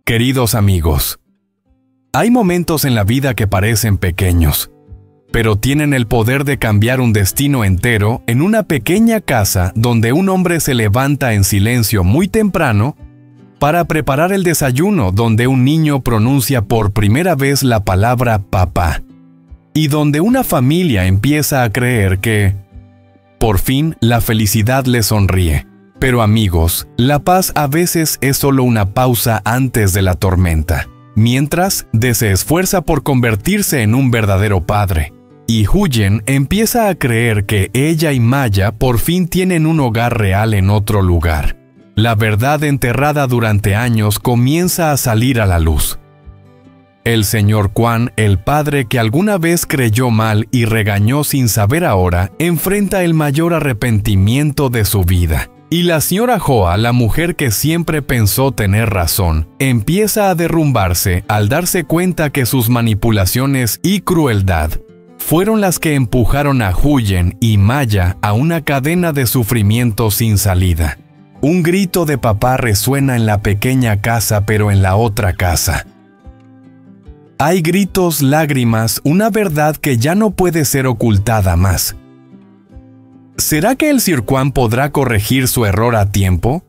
Queridos amigos, hay momentos en la vida que parecen pequeños, pero tienen el poder de cambiar un destino entero en una pequeña casa donde un hombre se levanta en silencio muy temprano para preparar el desayuno, donde un niño pronuncia por primera vez la palabra papá, y donde una familia empieza a creer que, por fin, la felicidad le sonríe. Pero amigos, la paz a veces es solo una pausa antes de la tormenta, mientras De se esfuerza por convertirse en un verdadero padre. Y Huyen empieza a creer que ella y Maya por fin tienen un hogar real en otro lugar. La verdad enterrada durante años comienza a salir a la luz. El señor Kwan, el padre que alguna vez creyó mal y regañó sin saber ahora, enfrenta el mayor arrepentimiento de su vida. Y la señora Hoa, la mujer que siempre pensó tener razón, empieza a derrumbarse al darse cuenta que sus manipulaciones y crueldad fueron las que empujaron a Huyen y Maya a una cadena de sufrimiento sin salida. Un grito de papá resuena en la pequeña casa, pero en la otra casa hay gritos, lágrimas, una verdad que ya no puede ser ocultada más. ¿Será que el Sir Kwan podrá corregir su error a tiempo?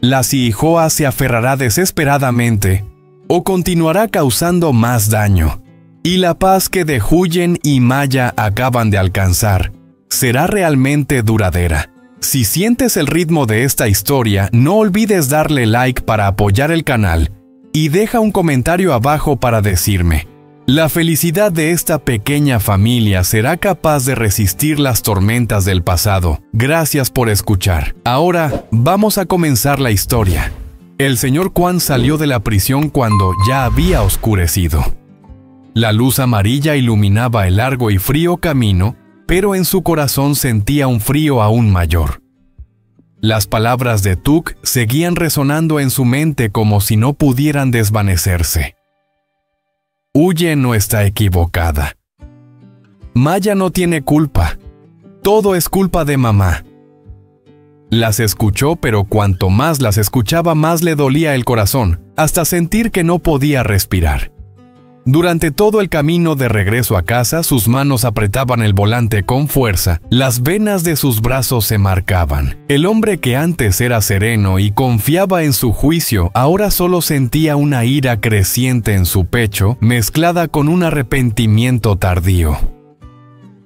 ¿La Sihoa se aferrará desesperadamente o continuará causando más daño? ¿Y la paz que de Huyen y Maya acaban de alcanzar será realmente duradera? Si sientes el ritmo de esta historia, no olvides darle like para apoyar el canal y deja un comentario abajo para decirme: ¿la felicidad de esta pequeña familia será capaz de resistir las tormentas del pasado? Gracias por escuchar. Ahora vamos a comenzar la historia. El señor Kwan salió de la prisión cuando ya había oscurecido. La luz amarilla iluminaba el largo y frío camino, pero en su corazón sentía un frío aún mayor. Las palabras de Tuk seguían resonando en su mente como si no pudieran desvanecerse. Huyen no está equivocada. Maya no tiene culpa. Todo es culpa de mamá. Las escuchó, pero cuanto más las escuchaba, más le dolía el corazón, hasta sentir que no podía respirar. Durante todo el camino de regreso a casa, sus manos apretaban el volante con fuerza, las venas de sus brazos se marcaban. El hombre que antes era sereno y confiaba en su juicio, ahora solo sentía una ira creciente en su pecho, mezclada con un arrepentimiento tardío.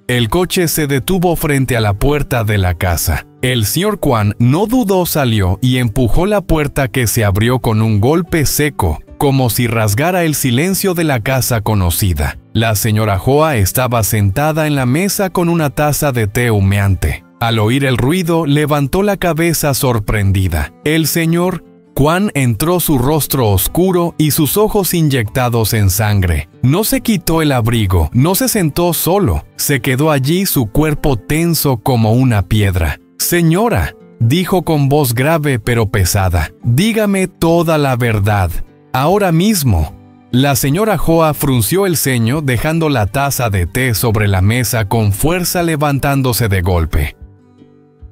El coche se detuvo frente a la puerta de la casa. El señor Kwan no dudó, salió y empujó la puerta, que se abrió con un golpe seco, como si rasgara el silencio de la casa conocida. La señora Hoa estaba sentada en la mesa con una taza de té humeante. Al oír el ruido, levantó la cabeza sorprendida. El señor Kwan entró, su rostro oscuro y sus ojos inyectados en sangre. No se quitó el abrigo, no se sentó solo, se quedó allí, su cuerpo tenso como una piedra. «Señora», dijo con voz grave pero pesada, «dígame toda la verdad. Ahora mismo». La señora Hoa frunció el ceño, dejando la taza de té sobre la mesa con fuerza, levantándose de golpe.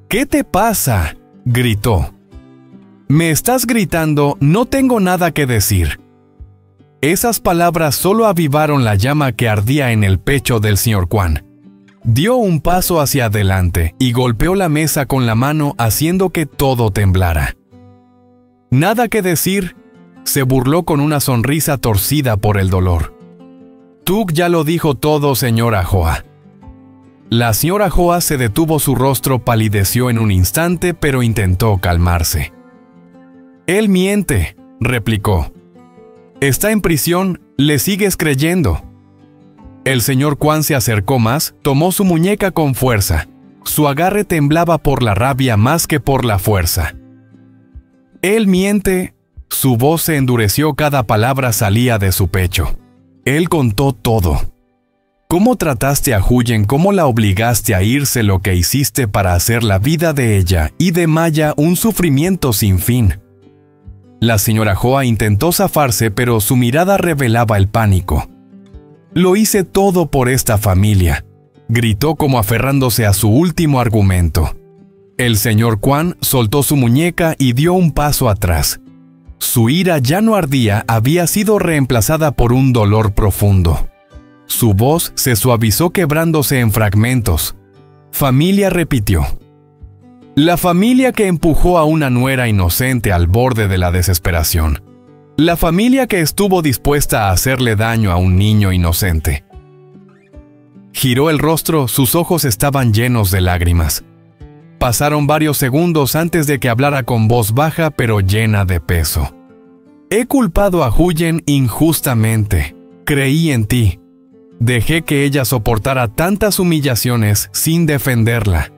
«¿Qué te pasa?», gritó. «¿Me estás gritando? No tengo nada que decir». Esas palabras solo avivaron la llama que ardía en el pecho del señor Kwan. Dio un paso hacia adelante y golpeó la mesa con la mano, haciendo que todo temblara. «¿Nada que decir?», se burló con una sonrisa torcida por el dolor. «Tuk ya lo dijo todo, señora Hoa». La señora Hoa se detuvo, su rostro palideció en un instante, pero intentó calmarse. «Él miente», replicó. «Está en prisión, ¿le sigues creyendo?». El señor Kwan se acercó más, tomó su muñeca con fuerza. Su agarre temblaba por la rabia más que por la fuerza. «Él miente». Su voz se endureció, cada palabra salía de su pecho. Él contó todo. ¿Cómo trataste a Huyen? ¿Cómo la obligaste a irse? Lo que hiciste para hacer la vida de ella y de Maya un sufrimiento sin fin. La señora Hoa intentó zafarse, pero su mirada revelaba el pánico. «Lo hice todo por esta familia», gritó como aferrándose a su último argumento. El señor Kwan soltó su muñeca y dio un paso atrás. Su ira ya no ardía, había sido reemplazada por un dolor profundo. Su voz se suavizó quebrándose en fragmentos. Familia, repitió. La familia que empujó a una nuera inocente al borde de la desesperación. La familia que estuvo dispuesta a hacerle daño a un niño inocente. Giró el rostro, sus ojos estaban llenos de lágrimas. Pasaron varios segundos antes de que hablara con voz baja pero llena de peso. He culpado a Huyen injustamente. Creí en ti. Dejé que ella soportara tantas humillaciones sin defenderla.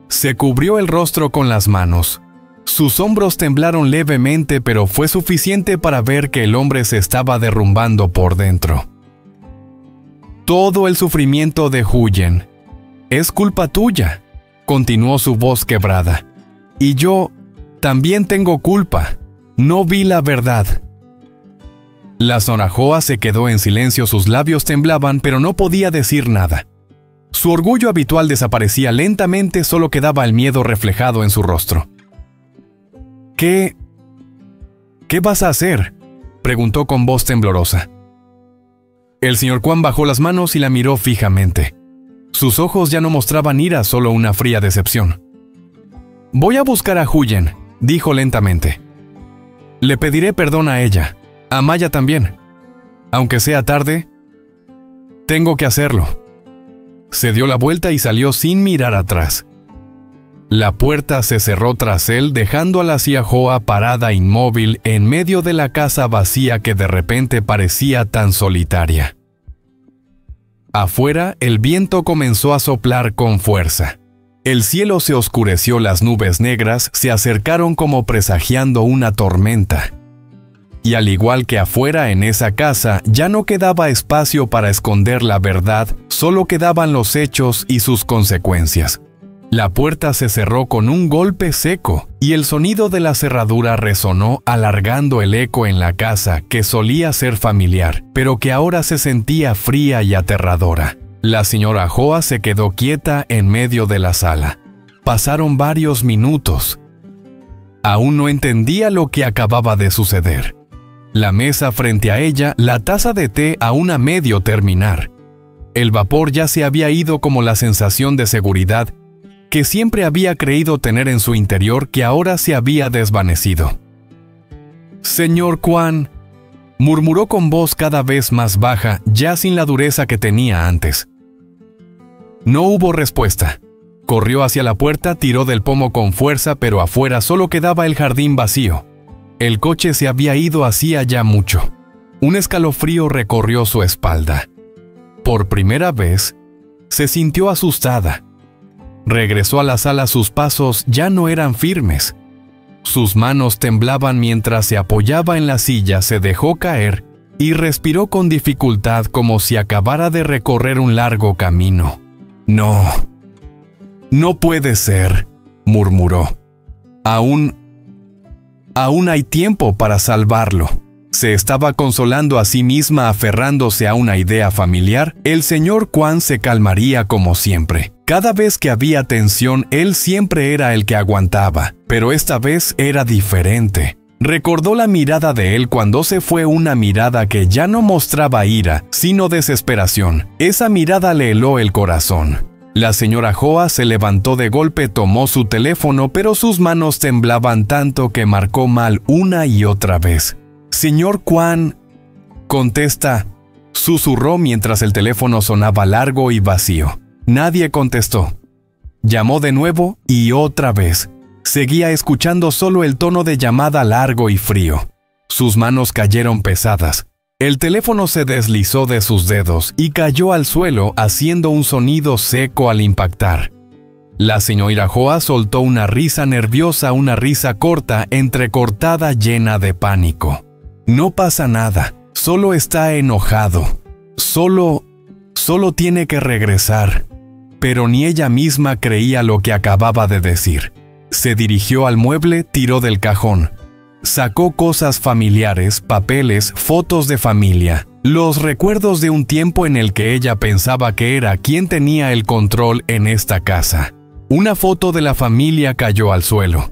Se cubrió el rostro con las manos. Sus hombros temblaron levemente, pero fue suficiente para ver que el hombre se estaba derrumbando por dentro. Todo el sufrimiento de Huyen es culpa tuya, continuó su voz quebrada. Y yo también tengo culpa. No vi la verdad. La Sonahoa se quedó en silencio, sus labios temblaban, pero no podía decir nada. Su orgullo habitual desaparecía lentamente, solo quedaba el miedo reflejado en su rostro. ¿Qué vas a hacer?, preguntó con voz temblorosa. El señor Kwan bajó las manos y la miró fijamente. Sus ojos ya no mostraban ira, solo una fría decepción. Voy a buscar a Huyen, dijo lentamente. Le pediré perdón a ella, a Maya también. Aunque sea tarde, tengo que hacerlo. Se dio la vuelta y salió sin mirar atrás. La puerta se cerró tras él, dejando a la Siahoa parada inmóvil en medio de la casa vacía que de repente parecía tan solitaria. Afuera, el viento comenzó a soplar con fuerza. El cielo se oscureció, las nubes negras se acercaron como presagiando una tormenta. Y al igual que afuera en esa casa, ya no quedaba espacio para esconder la verdad, solo quedaban los hechos y sus consecuencias. La puerta se cerró con un golpe seco, y el sonido de la cerradura resonó alargando el eco en la casa que solía ser familiar, pero que ahora se sentía fría y aterradora. La señora Hoa se quedó quieta en medio de la sala. Pasaron varios minutos. Aún no entendía lo que acababa de suceder. La mesa frente a ella, la taza de té aún a medio terminar. El vapor ya se había ido, como la sensación de seguridad que siempre había creído tener en su interior, que ahora se había desvanecido. «Señor Kwan», murmuró con voz cada vez más baja, ya sin la dureza que tenía antes. No hubo respuesta. Corrió hacia la puerta, tiró del pomo con fuerza, pero afuera solo quedaba el jardín vacío. El coche se había ido hacía ya mucho. Un escalofrío recorrió su espalda. Por primera vez, se sintió asustada. Regresó a la sala, sus pasos ya no eran firmes. Sus manos temblaban mientras se apoyaba en la silla, se dejó caer y respiró con dificultad como si acabara de recorrer un largo camino. No puede ser», murmuró. Aún hay tiempo para salvarlo. Se estaba consolando a sí misma, aferrándose a una idea familiar. El señor Kwan se calmaría como siempre. Cada vez que había tensión, él siempre era el que aguantaba, pero esta vez era diferente. Recordó la mirada de él cuando se fue, una mirada que ya no mostraba ira, sino desesperación. Esa mirada le heló el corazón. La señora Hoa se levantó de golpe, tomó su teléfono, pero sus manos temblaban tanto que marcó mal una y otra vez. «Señor Kwan», «Contesta», susurró mientras el teléfono sonaba largo y vacío. Nadie contestó. Llamó de nuevo y otra vez. Seguía escuchando solo el tono de llamada largo y frío. Sus manos cayeron pesadas. El teléfono se deslizó de sus dedos y cayó al suelo, haciendo un sonido seco al impactar. La señora Hoa soltó una risa nerviosa, una risa corta, entrecortada, llena de pánico. «No pasa nada, solo está enojado. Solo tiene que regresar». Pero ni ella misma creía lo que acababa de decir. Se dirigió al mueble, tiró del cajón. Sacó cosas familiares, papeles, fotos de familia, los recuerdos de un tiempo en el que ella pensaba que era quien tenía el control en esta casa. Una foto de la familia cayó al suelo.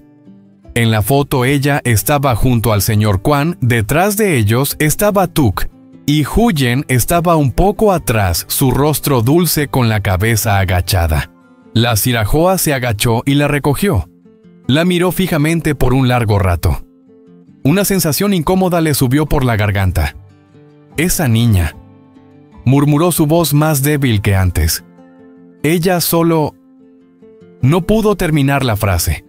En la foto ella estaba junto al señor Kwan, detrás de ellos estaba Tuk, y Huyen estaba un poco atrás, su rostro dulce con la cabeza agachada. La Sirajoa se agachó y la recogió. La miró fijamente por un largo rato. Una sensación incómoda le subió por la garganta. «Esa niña», murmuró su voz más débil que antes. Ella solo... No pudo terminar la frase.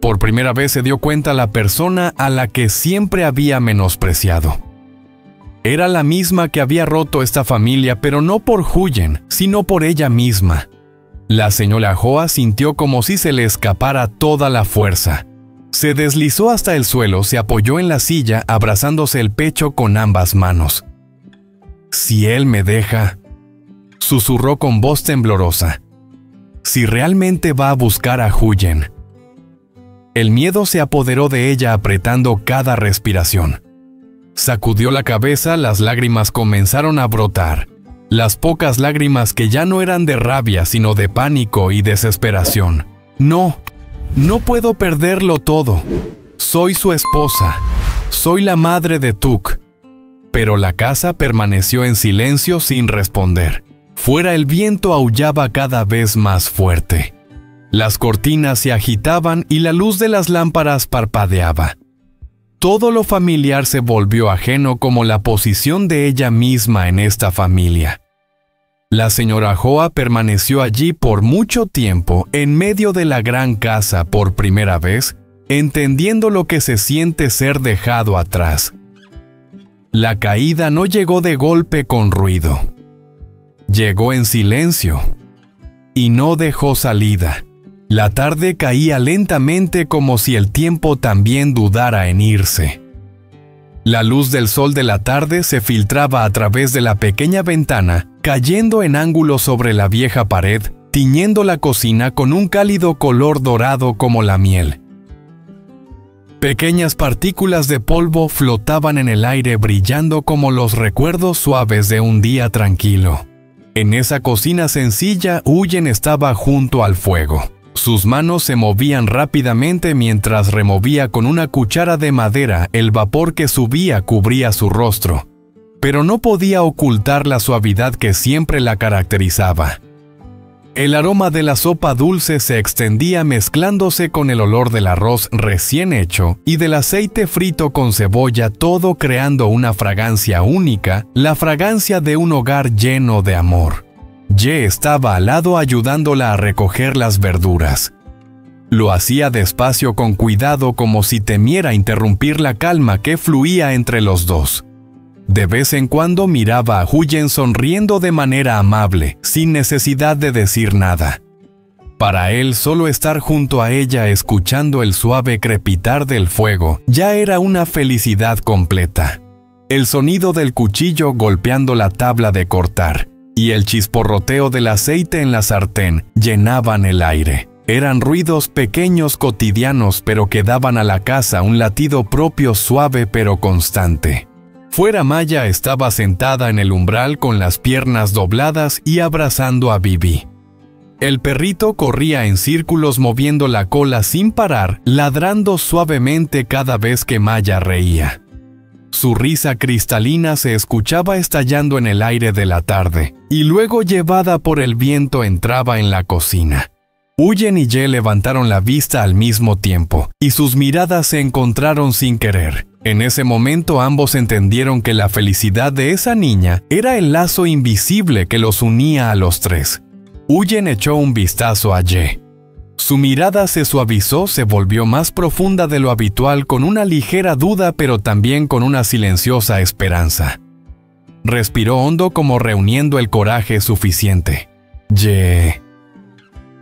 Por primera vez se dio cuenta la persona a la que siempre había menospreciado. Era la misma que había roto esta familia, pero no por Huyen, sino por ella misma. La señora Hoa sintió como si se le escapara toda la fuerza. Se deslizó hasta el suelo, se apoyó en la silla, abrazándose el pecho con ambas manos. «Si él me deja», susurró con voz temblorosa. «Si realmente va a buscar a Huyen». El miedo se apoderó de ella apretando cada respiración. Sacudió la cabeza, las lágrimas comenzaron a brotar. Las pocas lágrimas que ya no eran de rabia, sino de pánico y desesperación. «No, no puedo perderlo todo. Soy su esposa. Soy la madre de Tuk». Pero la casa permaneció en silencio sin responder. Fuera el viento aullaba cada vez más fuerte. Las cortinas se agitaban y la luz de las lámparas parpadeaba. Todo lo familiar se volvió ajeno como la posición de ella misma en esta familia. La señora Hoa permaneció allí por mucho tiempo, en medio de la gran casa por primera vez, entendiendo lo que se siente ser dejado atrás. La caída no llegó de golpe con ruido. Llegó en silencio y no dejó salida. La tarde caía lentamente como si el tiempo también dudara en irse. La luz del sol de la tarde se filtraba a través de la pequeña ventana, cayendo en ángulo sobre la vieja pared, tiñendo la cocina con un cálido color dorado como la miel. Pequeñas partículas de polvo flotaban en el aire brillando como los recuerdos suaves de un día tranquilo. En esa cocina sencilla, Huyen estaba junto al fuego. Sus manos se movían rápidamente mientras removía con una cuchara de madera el vapor que subía cubría su rostro, pero no podía ocultar la suavidad que siempre la caracterizaba. El aroma de la sopa dulce se extendía mezclándose con el olor del arroz recién hecho y del aceite frito con cebolla, todo creando una fragancia única, la fragancia de un hogar lleno de amor. Ye estaba al lado ayudándola a recoger las verduras. Lo hacía despacio con cuidado como si temiera interrumpir la calma que fluía entre los dos. De vez en cuando miraba a Huyen sonriendo de manera amable, sin necesidad de decir nada. Para él, solo estar junto a ella escuchando el suave crepitar del fuego ya era una felicidad completa. El sonido del cuchillo golpeando la tabla de cortar y el chisporroteo del aceite en la sartén llenaban el aire. Eran ruidos pequeños cotidianos, pero que daban a la casa un latido propio suave pero constante. Fuera, Maya estaba sentada en el umbral con las piernas dobladas y abrazando a Bibi. El perrito corría en círculos moviendo la cola sin parar, ladrando suavemente cada vez que Maya reía. Su risa cristalina se escuchaba estallando en el aire de la tarde, y luego llevada por el viento entraba en la cocina. Huyen y Ye levantaron la vista al mismo tiempo, y sus miradas se encontraron sin querer. En ese momento ambos entendieron que la felicidad de esa niña era el lazo invisible que los unía a los tres. Huyen echó un vistazo a Ye. Su mirada se suavizó, se volvió más profunda de lo habitual con una ligera duda pero también con una silenciosa esperanza. Respiró hondo como reuniendo el coraje suficiente. Ye.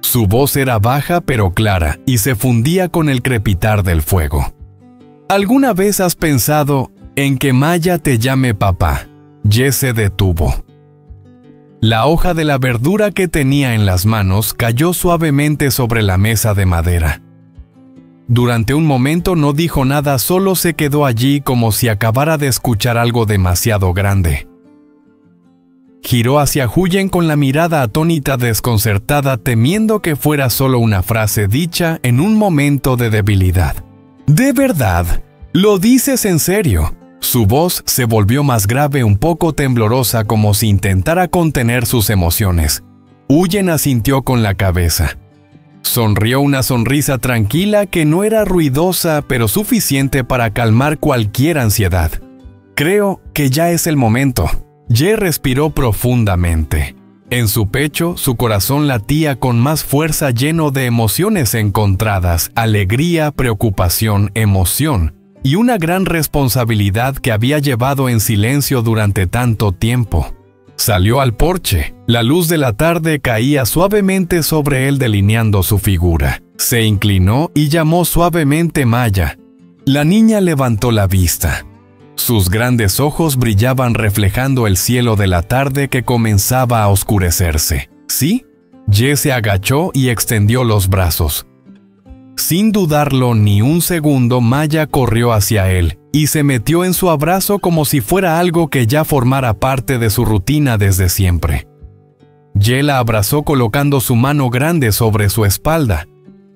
Su voz era baja pero clara y se fundía con el crepitar del fuego. ¿Alguna vez has pensado en que Maya te llame papá? Ye se detuvo. La hoja de la verdura que tenía en las manos cayó suavemente sobre la mesa de madera. Durante un momento no dijo nada, solo se quedó allí como si acabara de escuchar algo demasiado grande. Giró hacia Huyen con la mirada atónita, desconcertada, temiendo que fuera solo una frase dicha en un momento de debilidad. ¿De verdad? ¿Lo dices en serio? Su voz se volvió más grave, un poco temblorosa, como si intentara contener sus emociones. Huyen asintió con la cabeza. Sonrió una sonrisa tranquila que no era ruidosa, pero suficiente para calmar cualquier ansiedad. Creo que ya es el momento. Ye respiró profundamente. En su pecho, su corazón latía con más fuerza, lleno de emociones encontradas: alegría, preocupación, emoción, y una gran responsabilidad que había llevado en silencio durante tanto tiempo. Salió al porche. La luz de la tarde caía suavemente sobre él, delineando su figura. Se inclinó y llamó suavemente Maya. La niña levantó la vista. Sus grandes ojos brillaban reflejando el cielo de la tarde que comenzaba a oscurecerse. ¿Sí? Ye se agachó y extendió los brazos. Sin dudarlo ni un segundo, Maya corrió hacia él y se metió en su abrazo como si fuera algo que ya formara parte de su rutina desde siempre. Ye la abrazó colocando su mano grande sobre su espalda,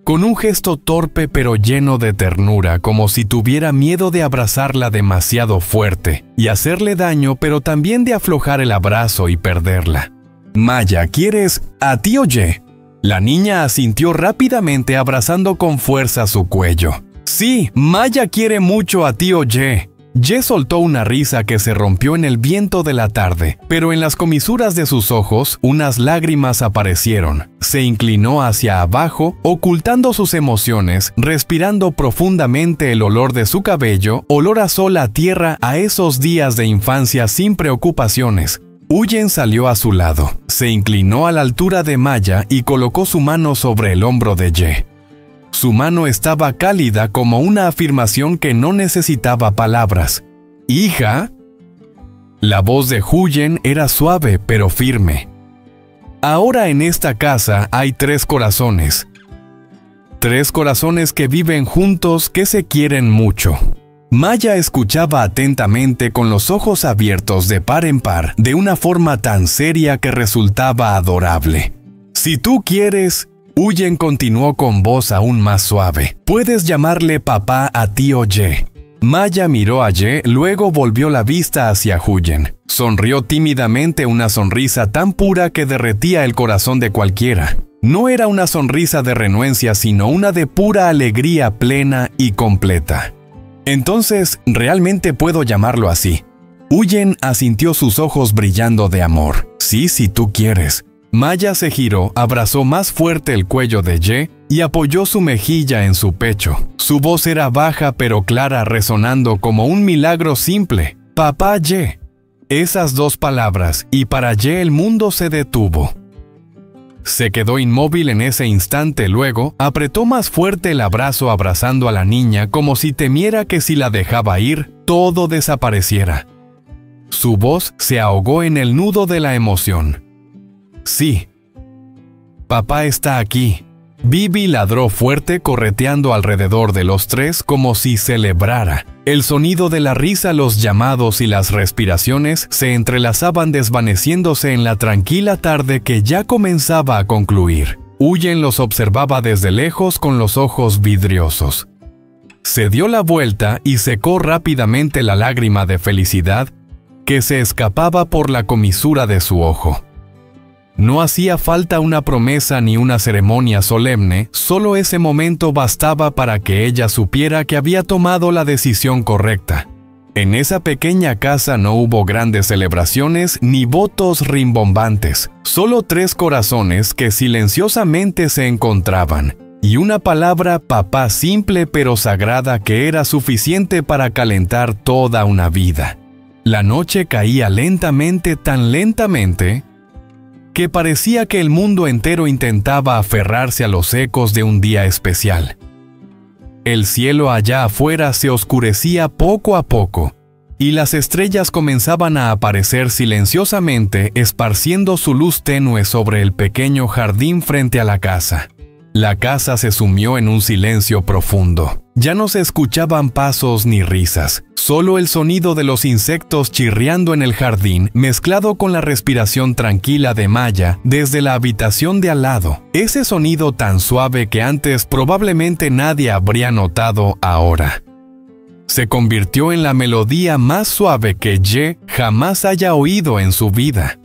con un gesto torpe pero lleno de ternura, como si tuviera miedo de abrazarla demasiado fuerte y hacerle daño, pero también de aflojar el abrazo y perderla. «Maya, ¿quieres a tío Ye?» La niña asintió rápidamente, abrazando con fuerza su cuello. «Sí, Maya quiere mucho a tío Ye». Ye soltó una risa que se rompió en el viento de la tarde, pero en las comisuras de sus ojos unas lágrimas aparecieron. Se inclinó hacia abajo, ocultando sus emociones, respirando profundamente el olor de su cabello, olor a sol, a tierra, a esos días de infancia sin preocupaciones. Huyen salió a su lado, se inclinó a la altura de Maya y colocó su mano sobre el hombro de Ye. Su mano estaba cálida, como una afirmación que no necesitaba palabras. «¿Hija?» La voz de Huyen era suave pero firme. «Ahora en esta casa hay 3 corazones. 3 corazones que viven juntos, que se quieren mucho». Maya escuchaba atentamente, con los ojos abiertos de par en par, de una forma tan seria que resultaba adorable. «Si tú quieres», Huyen continuó con voz aún más suave, «puedes llamarle papá a tío Ye». Maya miró a Ye, luego volvió la vista hacia Huyen. Sonrió tímidamente, una sonrisa tan pura que derretía el corazón de cualquiera. No era una sonrisa de renuencia, sino una de pura alegría, plena y completa. «Entonces, realmente puedo llamarlo así». Huyen asintió, sus ojos brillando de amor. «Sí, si tú quieres». Maya se giró, abrazó más fuerte el cuello de Ye y apoyó su mejilla en su pecho. Su voz era baja pero clara, resonando como un milagro simple. «Papá Ye». Esas 2 palabras, y para Ye el mundo se detuvo. Se quedó inmóvil en ese instante, luego apretó más fuerte el abrazo, abrazando a la niña como si temiera que si la dejaba ir, todo desapareciera. Su voz se ahogó en el nudo de la emoción. «Sí, papá está aquí». Bibi ladró fuerte, correteando alrededor de los 3 como si celebrara. El sonido de la risa, los llamados y las respiraciones se entrelazaban, desvaneciéndose en la tranquila tarde que ya comenzaba a concluir. Huyen los observaba desde lejos con los ojos vidriosos. Se dio la vuelta y secó rápidamente la lágrima de felicidad que se escapaba por la comisura de su ojo. No hacía falta una promesa ni una ceremonia solemne, solo ese momento bastaba para que ella supiera que había tomado la decisión correcta. En esa pequeña casa no hubo grandes celebraciones ni votos rimbombantes, solo 3 corazones que silenciosamente se encontraban, y una palabra «papá», simple pero sagrada, que era suficiente para calentar toda una vida. La noche caía lentamente, tan lentamente que parecía que el mundo entero intentaba aferrarse a los ecos de un día especial. El cielo allá afuera se oscurecía poco a poco, y las estrellas comenzaban a aparecer silenciosamente, esparciendo su luz tenue sobre el pequeño jardín frente a la casa. La casa se sumió en un silencio profundo. Ya no se escuchaban pasos ni risas, solo el sonido de los insectos chirriando en el jardín mezclado con la respiración tranquila de Maya desde la habitación de al lado. Ese sonido tan suave que antes probablemente nadie habría notado ahora. Se convirtió en la melodía más suave que Ye jamás haya oído en su vida.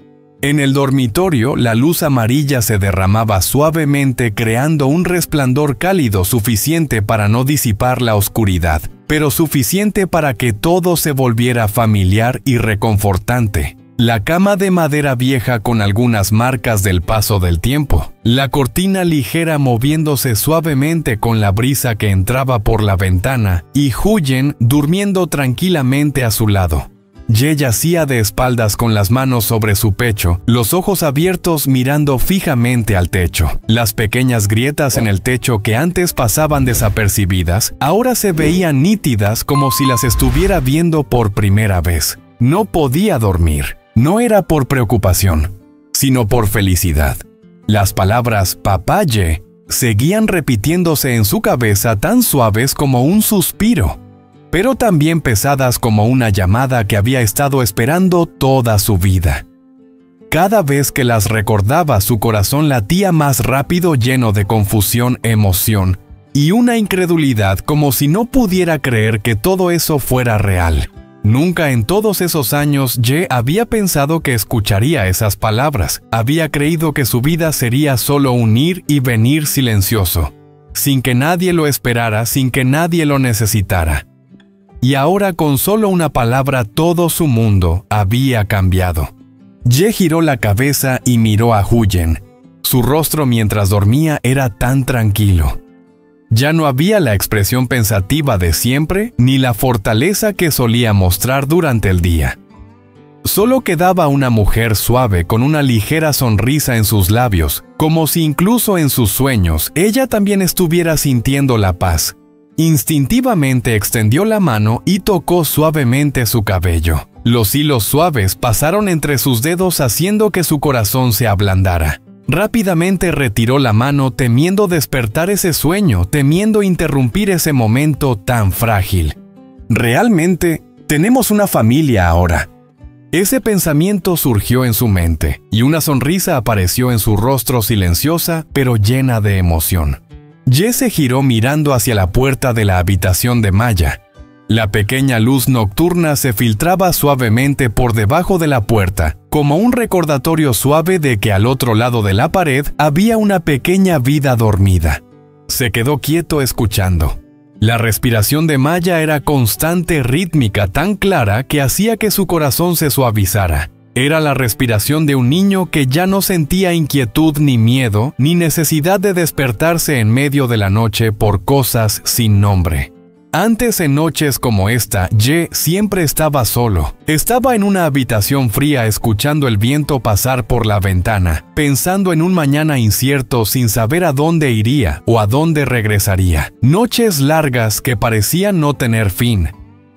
En el dormitorio, la luz amarilla se derramaba suavemente creando un resplandor cálido suficiente para no disipar la oscuridad, pero suficiente para que todo se volviera familiar y reconfortante. La cama de madera vieja con algunas marcas del paso del tiempo, la cortina ligera moviéndose suavemente con la brisa que entraba por la ventana y Huyen durmiendo tranquilamente a su lado. Ye yacía de espaldas con las manos sobre su pecho, los ojos abiertos mirando fijamente al techo. Las pequeñas grietas en el techo que antes pasaban desapercibidas, ahora se veían nítidas como si las estuviera viendo por primera vez. No podía dormir. No era por preocupación, sino por felicidad. Las palabras «Papá Ye» seguían repitiéndose en su cabeza tan suaves como un suspiro, pero también pesadas como una llamada que había estado esperando toda su vida. Cada vez que las recordaba, su corazón latía más rápido, lleno de confusión, emoción y una incredulidad como si no pudiera creer que todo eso fuera real. Nunca en todos esos años Ye había pensado que escucharía esas palabras. Había creído que su vida sería solo un ir y venir silencioso, sin que nadie lo esperara, sin que nadie lo necesitara. Y ahora con solo una palabra todo su mundo había cambiado. Ye giró la cabeza y miró a Huyen. Su rostro mientras dormía era tan tranquilo. Ya no había la expresión pensativa de siempre, ni la fortaleza que solía mostrar durante el día. Solo quedaba una mujer suave con una ligera sonrisa en sus labios, como si incluso en sus sueños ella también estuviera sintiendo la paz. Instintivamente extendió la mano y tocó suavemente su cabello. Los hilos suaves pasaron entre sus dedos haciendo que su corazón se ablandara. Rápidamente retiró la mano temiendo despertar ese sueño, temiendo interrumpir ese momento tan frágil. Realmente, tenemos una familia ahora. Ese pensamiento surgió en su mente, y una sonrisa apareció en su rostro silenciosa, pero llena de emoción. Ye se giró mirando hacia la puerta de la habitación de Maya. La pequeña luz nocturna se filtraba suavemente por debajo de la puerta, como un recordatorio suave de que al otro lado de la pared había una pequeña vida dormida. Se quedó quieto escuchando. La respiración de Maya era constante, rítmica, tan clara que hacía que su corazón se suavizara. Era la respiración de un niño que ya no sentía inquietud ni miedo, ni necesidad de despertarse en medio de la noche por cosas sin nombre. Antes, en noches como esta, Ye siempre estaba solo. Estaba en una habitación fría escuchando el viento pasar por la ventana, pensando en un mañana incierto sin saber a dónde iría o a dónde regresaría. Noches largas que parecían no tener fin.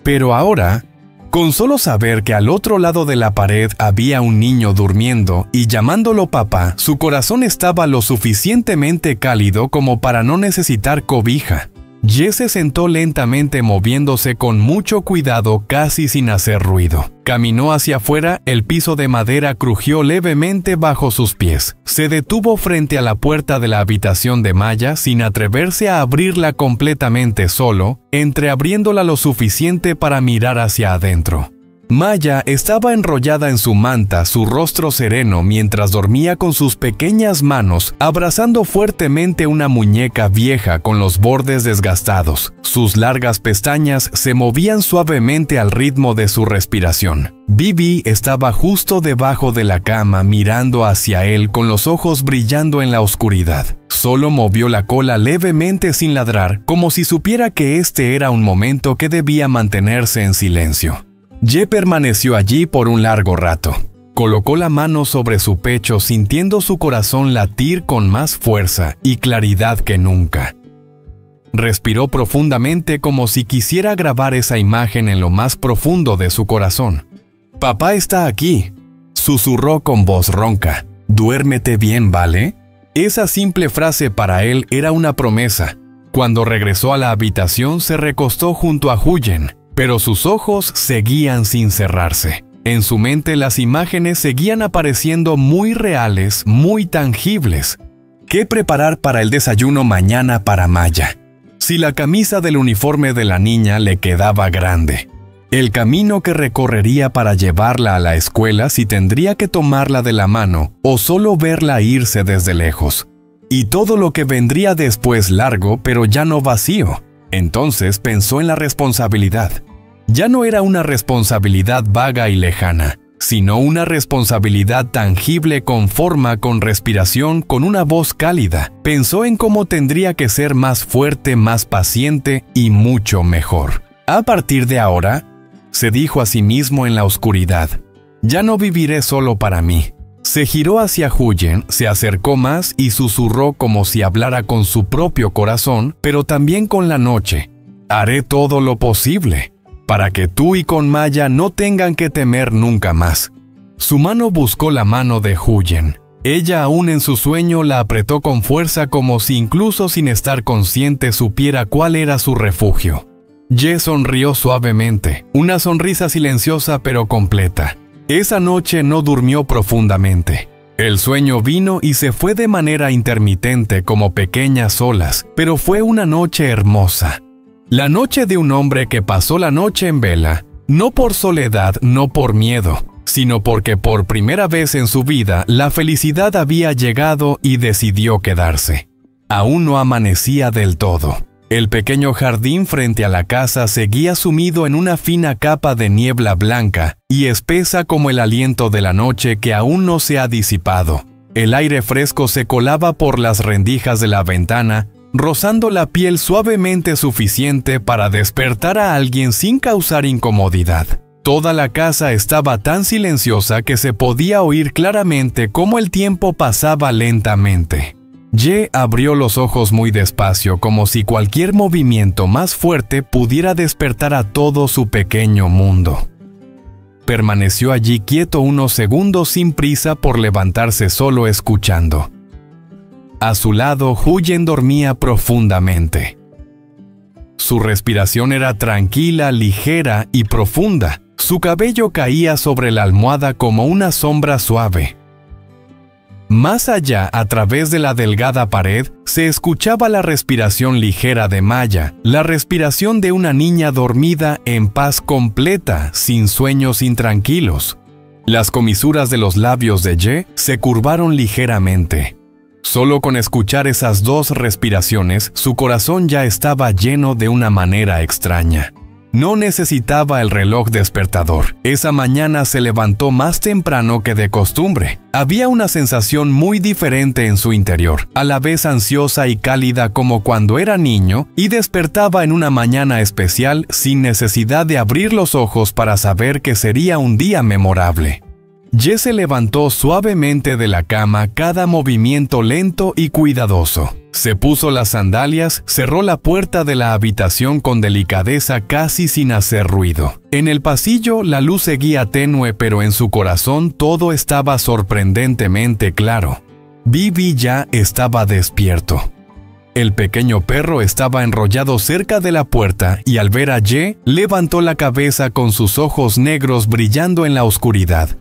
Pero ahora, con solo saber que al otro lado de la pared había un niño durmiendo y llamándolo papá, su corazón estaba lo suficientemente cálido como para no necesitar cobija. Ye se sentó lentamente moviéndose con mucho cuidado casi sin hacer ruido. Caminó hacia afuera, el piso de madera crujió levemente bajo sus pies. Se detuvo frente a la puerta de la habitación de Maya sin atreverse a abrirla completamente solo, entreabriéndola lo suficiente para mirar hacia adentro. Maya estaba enrollada en su manta, su rostro sereno mientras dormía con sus pequeñas manos, abrazando fuertemente una muñeca vieja con los bordes desgastados. Sus largas pestañas se movían suavemente al ritmo de su respiración. Bibi estaba justo debajo de la cama mirando hacia él con los ojos brillando en la oscuridad. Solo movió la cola levemente sin ladrar, como si supiera que este era un momento que debía mantenerse en silencio. Ye permaneció allí por un largo rato. Colocó la mano sobre su pecho sintiendo su corazón latir con más fuerza y claridad que nunca. Respiró profundamente como si quisiera grabar esa imagen en lo más profundo de su corazón. «Papá está aquí», susurró con voz ronca. «Duérmete bien, ¿vale?». Esa simple frase para él era una promesa. Cuando regresó a la habitación se recostó junto a Huyen, pero sus ojos seguían sin cerrarse. En su mente las imágenes seguían apareciendo muy reales, muy tangibles. ¿Qué preparar para el desayuno mañana para Maya? Si la camisa del uniforme de la niña le quedaba grande. El camino que recorrería para llevarla a la escuela, si tendría que tomarla de la mano o solo verla irse desde lejos. Y todo lo que vendría después largo, pero ya no vacío. Entonces pensó en la responsabilidad. Ya no era una responsabilidad vaga y lejana, sino una responsabilidad tangible con forma, con respiración, con una voz cálida. Pensó en cómo tendría que ser más fuerte, más paciente y mucho mejor. A partir de ahora, se dijo a sí mismo en la oscuridad, ya no viviré solo para mí. Se giró hacia Huyen, se acercó más y susurró como si hablara con su propio corazón, pero también con la noche. Haré todo lo posible para que tú y con Maya no tengan que temer nunca más. Su mano buscó la mano de Huyen. Ella aún en su sueño la apretó con fuerza como si incluso sin estar consciente supiera cuál era su refugio. Ye sonrió suavemente, una sonrisa silenciosa pero completa. Esa noche no durmió profundamente. El sueño vino y se fue de manera intermitente como pequeñas olas, pero fue una noche hermosa. La noche de un hombre que pasó la noche en vela, no por soledad, no por miedo, sino porque por primera vez en su vida la felicidad había llegado y decidió quedarse. Aún no amanecía del todo. El pequeño jardín frente a la casa seguía sumido en una fina capa de niebla blanca y espesa como el aliento de la noche que aún no se ha disipado. El aire fresco se colaba por las rendijas de la ventana, rozando la piel suavemente suficiente para despertar a alguien sin causar incomodidad. Toda la casa estaba tan silenciosa que se podía oír claramente cómo el tiempo pasaba lentamente. Ye abrió los ojos muy despacio, como si cualquier movimiento más fuerte pudiera despertar a todo su pequeño mundo. Permaneció allí quieto unos segundos sin prisa por levantarse, solo escuchando. A su lado, Huyen dormía profundamente. Su respiración era tranquila, ligera y profunda. Su cabello caía sobre la almohada como una sombra suave. Más allá, a través de la delgada pared, se escuchaba la respiración ligera de Maya, la respiración de una niña dormida en paz completa, sin sueños intranquilos. Las comisuras de los labios de Ye se curvaron ligeramente. Solo con escuchar esas dos respiraciones, su corazón ya estaba lleno de una manera extraña. No necesitaba el reloj despertador. Esa mañana se levantó más temprano que de costumbre. Había una sensación muy diferente en su interior, a la vez ansiosa y cálida como cuando era niño, y despertaba en una mañana especial sin necesidad de abrir los ojos para saber que sería un día memorable. Ye se levantó suavemente de la cama, cada movimiento lento y cuidadoso. Se puso las sandalias, cerró la puerta de la habitación con delicadeza, casi sin hacer ruido. En el pasillo la luz seguía tenue, pero en su corazón todo estaba sorprendentemente claro. Bibi ya estaba despierto. El pequeño perro estaba enrollado cerca de la puerta y al ver a Ye, levantó la cabeza con sus ojos negros brillando en la oscuridad.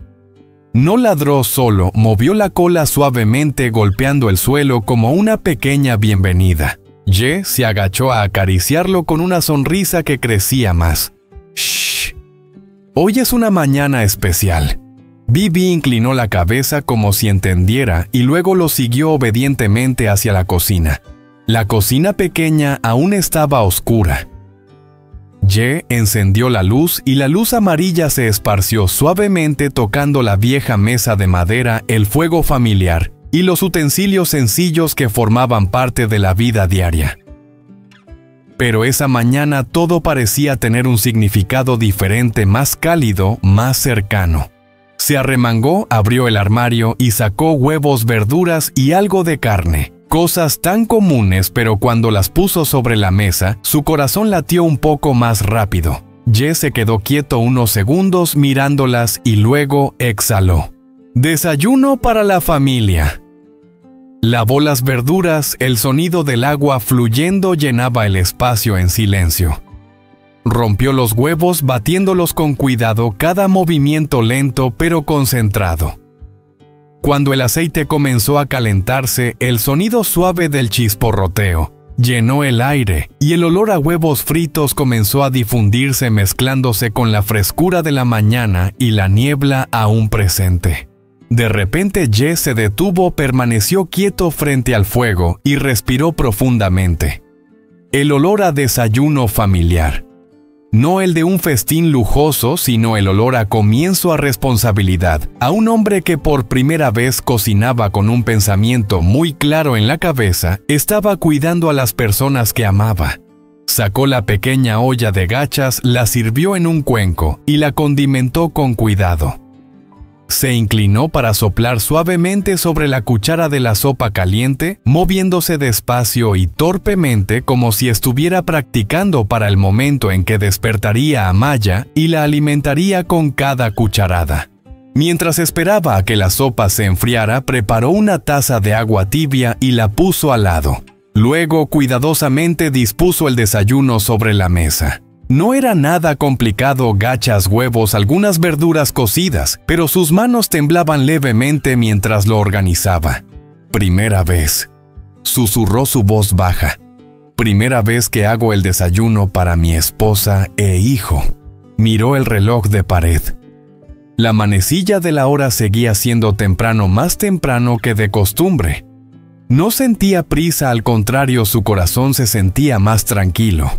No ladró solo, movió la cola suavemente golpeando el suelo como una pequeña bienvenida. Ye se agachó a acariciarlo con una sonrisa que crecía más. «Shh. Hoy es una mañana especial». Bibi inclinó la cabeza como si entendiera y luego lo siguió obedientemente hacia la cocina. La cocina pequeña aún estaba oscura. Ye encendió la luz y la luz amarilla se esparció suavemente tocando la vieja mesa de madera, el fuego familiar y los utensilios sencillos que formaban parte de la vida diaria. Pero esa mañana todo parecía tener un significado diferente, más cálido, más cercano. Se arremangó, abrió el armario y sacó huevos, verduras y algo de carne. Cosas tan comunes, pero cuando las puso sobre la mesa, su corazón latió un poco más rápido. Ye se quedó quieto unos segundos mirándolas y luego exhaló. «Desayuno para la familia». lavó las verduras, el sonido del agua fluyendo llenaba el espacio en silencio. Rompió los huevos batiéndolos con cuidado, cada movimiento lento pero concentrado. Cuando el aceite comenzó a calentarse, el sonido suave del chisporroteo llenó el aire y el olor a huevos fritos comenzó a difundirse mezclándose con la frescura de la mañana y la niebla aún presente. De repente Ye se detuvo, permaneció quieto frente al fuego y respiró profundamente. El olor a desayuno familiar. No el de un festín lujoso, sino el olor a comienzo a responsabilidad, a un hombre que por primera vez cocinaba con un pensamiento muy claro en la cabeza, estaba cuidando a las personas que amaba. Sacó la pequeña olla de gachas, la sirvió en un cuenco y la condimentó con cuidado. Se inclinó para soplar suavemente sobre la cuchara de la sopa caliente, moviéndose despacio y torpemente como si estuviera practicando para el momento en que despertaría a Maya y la alimentaría con cada cucharada. Mientras esperaba a que la sopa se enfriara, preparó una taza de agua tibia y la puso al lado. Luego, cuidadosamente dispuso el desayuno sobre la mesa. No era nada complicado: gachas, huevos, algunas verduras cocidas, pero sus manos temblaban levemente mientras lo organizaba. Primera vez, susurró su voz baja. Primera vez que hago el desayuno para mi esposa e hijo. Miró el reloj de pared. La manecilla de la hora seguía siendo temprano, más temprano que de costumbre. No sentía prisa, al contrario, su corazón se sentía más tranquilo.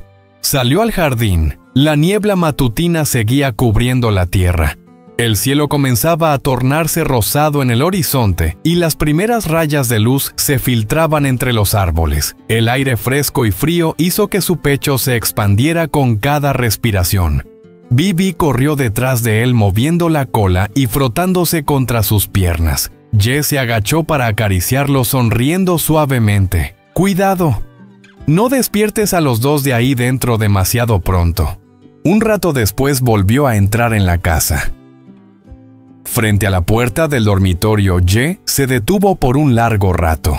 Salió al jardín. La niebla matutina seguía cubriendo la tierra. El cielo comenzaba a tornarse rosado en el horizonte y las primeras rayas de luz se filtraban entre los árboles. El aire fresco y frío hizo que su pecho se expandiera con cada respiración. Bibi corrió detrás de él moviendo la cola y frotándose contra sus piernas. Ye se agachó para acariciarlo sonriendo suavemente. «Cuidado. No despiertes a los dos de ahí dentro demasiado pronto». Un rato después volvió a entrar en la casa. Frente a la puerta del dormitorio, Ye se detuvo por un largo rato.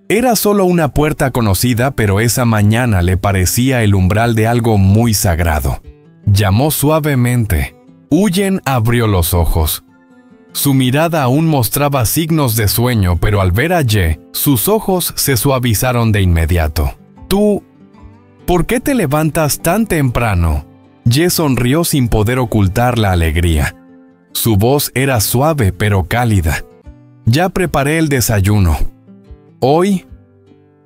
Era solo una puerta conocida, pero esa mañana le parecía el umbral de algo muy sagrado. Llamó suavemente. Huyen abrió los ojos. Su mirada aún mostraba signos de sueño, pero al ver a Ye, sus ojos se suavizaron de inmediato. «¿Tú? ¿Por qué te levantas tan temprano?» Ye sonrió sin poder ocultar la alegría. Su voz era suave pero cálida. «Ya preparé el desayuno. Hoy,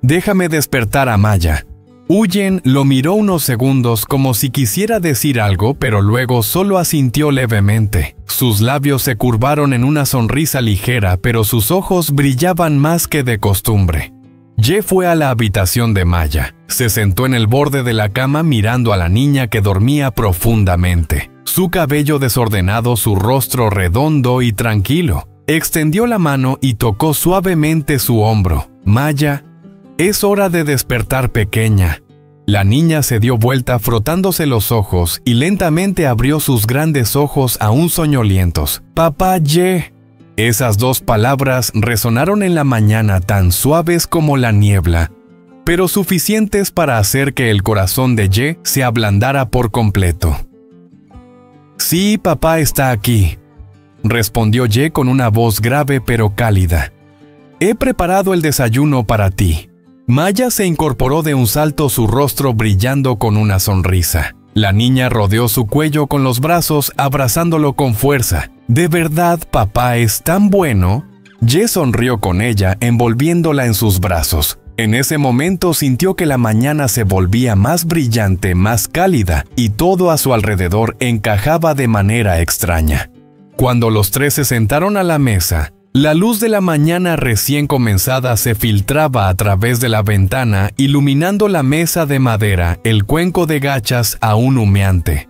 déjame despertar a Maya». Huyen lo miró unos segundos como si quisiera decir algo, pero luego solo asintió levemente. Sus labios se curvaron en una sonrisa ligera, pero sus ojos brillaban más que de costumbre. Ye fue a la habitación de Maya. Se sentó en el borde de la cama mirando a la niña que dormía profundamente. Su cabello desordenado, su rostro redondo y tranquilo. Extendió la mano y tocó suavemente su hombro. «Maya, es hora de despertar, pequeña». La niña se dio vuelta frotándose los ojos y lentamente abrió sus grandes ojos aún soñolientos. «Papá Ye». Esas dos palabras resonaron en la mañana tan suaves como la niebla, pero suficientes para hacer que el corazón de Ye se ablandara por completo. «Sí, papá está aquí», respondió Ye con una voz grave pero cálida. «He preparado el desayuno para ti». Maya se incorporó de un salto, su rostro brillando con una sonrisa. La niña rodeó su cuello con los brazos, abrazándolo con fuerza. «¿De verdad, papá es tan bueno?» Ye sonrió con ella, envolviéndola en sus brazos. En ese momento sintió que la mañana se volvía más brillante, más cálida, y todo a su alrededor encajaba de manera extraña. Cuando los tres se sentaron a la mesa, la luz de la mañana recién comenzada se filtraba a través de la ventana, iluminando la mesa de madera, el cuenco de gachas aún humeante.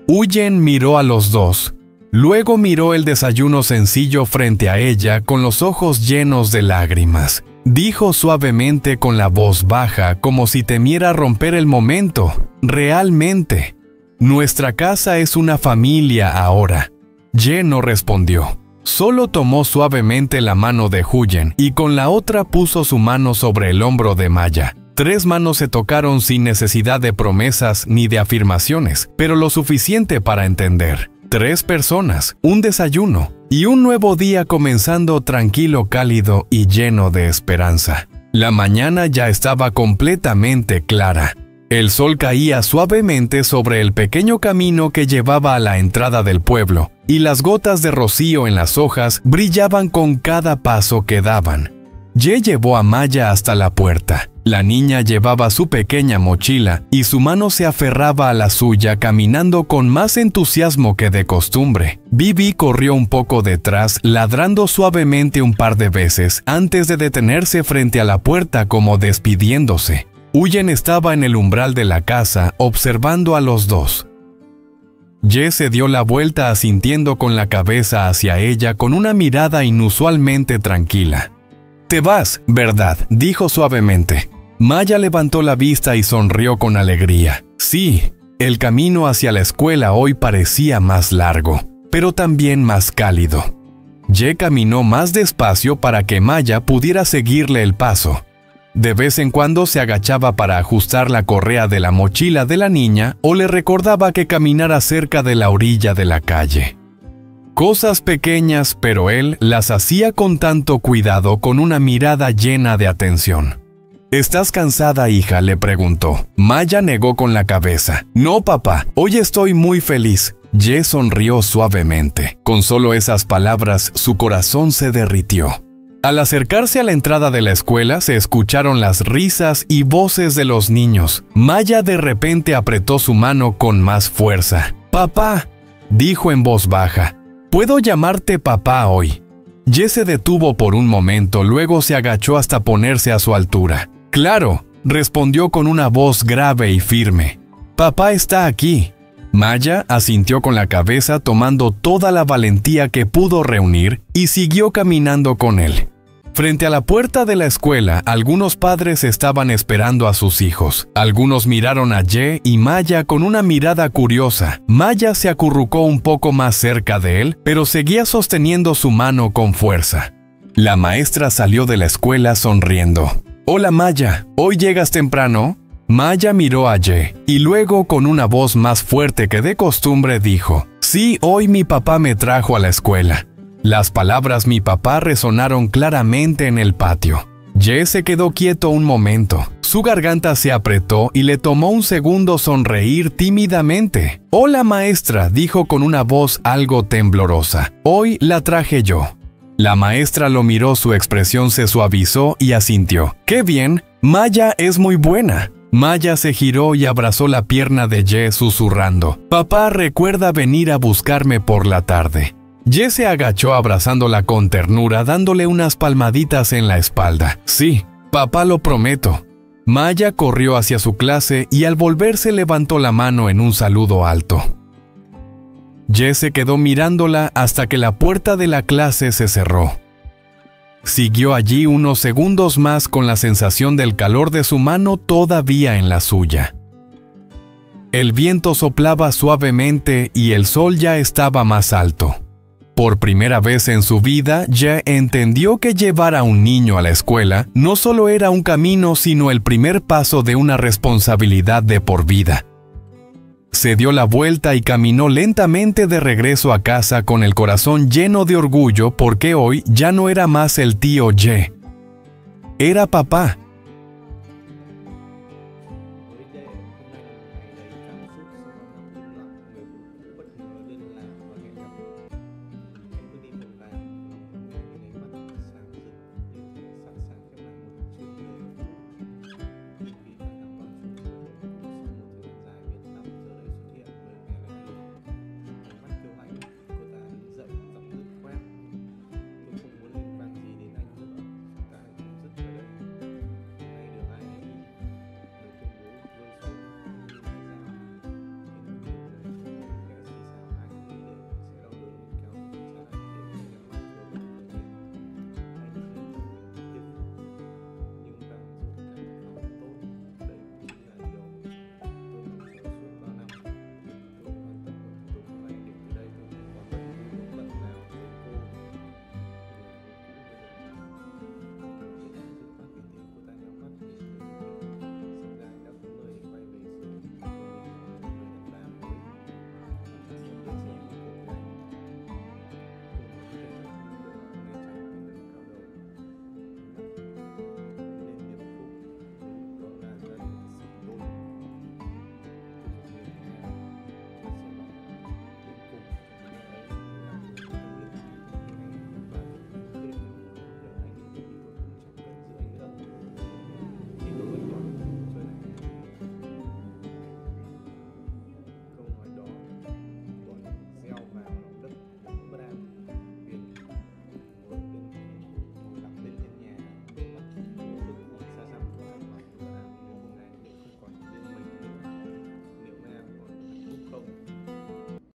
Huyen miró a los dos. Luego miró el desayuno sencillo frente a ella con los ojos llenos de lágrimas. Dijo suavemente con la voz baja, como si temiera romper el momento. «Realmente, nuestra casa es una familia ahora». Ye no respondió. Solo tomó suavemente la mano de Huyen y con la otra puso su mano sobre el hombro de Maya. 3 manos se tocaron sin necesidad de promesas ni de afirmaciones, pero lo suficiente para entender. 3 personas, un desayuno y un nuevo día comenzando tranquilo, cálido y lleno de esperanza. La mañana ya estaba completamente clara. El sol caía suavemente sobre el pequeño camino que llevaba a la entrada del pueblo, y las gotas de rocío en las hojas brillaban con cada paso que daban. Ye llevó a Maya hasta la puerta. La niña llevaba su pequeña mochila y su mano se aferraba a la suya caminando con más entusiasmo que de costumbre. Bibi corrió un poco detrás, ladrando suavemente un par de veces antes de detenerse frente a la puerta como despidiéndose. Huyen estaba en el umbral de la casa observando a los dos. Ye se dio la vuelta asintiendo con la cabeza hacia ella con una mirada inusualmente tranquila. «Te vas, ¿verdad?», dijo suavemente. Maya levantó la vista y sonrió con alegría. Sí, el camino hacia la escuela hoy parecía más largo, pero también más cálido. Ye caminó más despacio para que Maya pudiera seguirle el paso. De vez en cuando se agachaba para ajustar la correa de la mochila de la niña o le recordaba que caminara cerca de la orilla de la calle. Cosas pequeñas, pero él las hacía con tanto cuidado, con una mirada llena de atención. «¿Estás cansada, hija?», le preguntó. Maya negó con la cabeza. «No, papá, hoy estoy muy feliz». Ye sonrió suavemente. Con solo esas palabras, su corazón se derritió. Al acercarse a la entrada de la escuela, se escucharon las risas y voces de los niños. Maya de repente apretó su mano con más fuerza. «Papá», dijo en voz baja, «¿puedo llamarte papá hoy?». Ye se detuvo por un momento, luego se agachó hasta ponerse a su altura. «Claro», respondió con una voz grave y firme. «Papá está aquí». Maya asintió con la cabeza tomando toda la valentía que pudo reunir y siguió caminando con él. Frente a la puerta de la escuela, algunos padres estaban esperando a sus hijos. Algunos miraron a Ye y Maya con una mirada curiosa. Maya se acurrucó un poco más cerca de él, pero seguía sosteniendo su mano con fuerza. La maestra salió de la escuela sonriendo. «Hola Maya, ¿hoy llegas temprano?». Maya miró a Ye y luego con una voz más fuerte que de costumbre dijo: «Sí, hoy mi papá me trajo a la escuela». Las palabras «mi papá» resonaron claramente en el patio. Ye se quedó quieto un momento. Su garganta se apretó y le tomó un segundo sonreír tímidamente. «Hola maestra», dijo con una voz algo temblorosa. «Hoy la traje yo». La maestra lo miró, su expresión se suavizó y asintió. «¡Qué bien! Maya es muy buena». Maya se giró y abrazó la pierna de Ye susurrando: «Papá, recuerda venir a buscarme por la tarde». Ye se agachó abrazándola con ternura, dándole unas palmaditas en la espalda. «Sí, papá, lo prometo». Maya corrió hacia su clase y al volverse levantó la mano en un saludo alto. Ye se quedó mirándola hasta que la puerta de la clase se cerró. Siguió allí unos segundos más con la sensación del calor de su mano todavía en la suya. El viento soplaba suavemente y el sol ya estaba más alto. Por primera vez en su vida, Ye entendió que llevar a un niño a la escuela no solo era un camino, sino el primer paso de una responsabilidad de por vida. Se dio la vuelta y caminó lentamente de regreso a casa con el corazón lleno de orgullo porque hoy ya no era más el tío Ye. Era papá.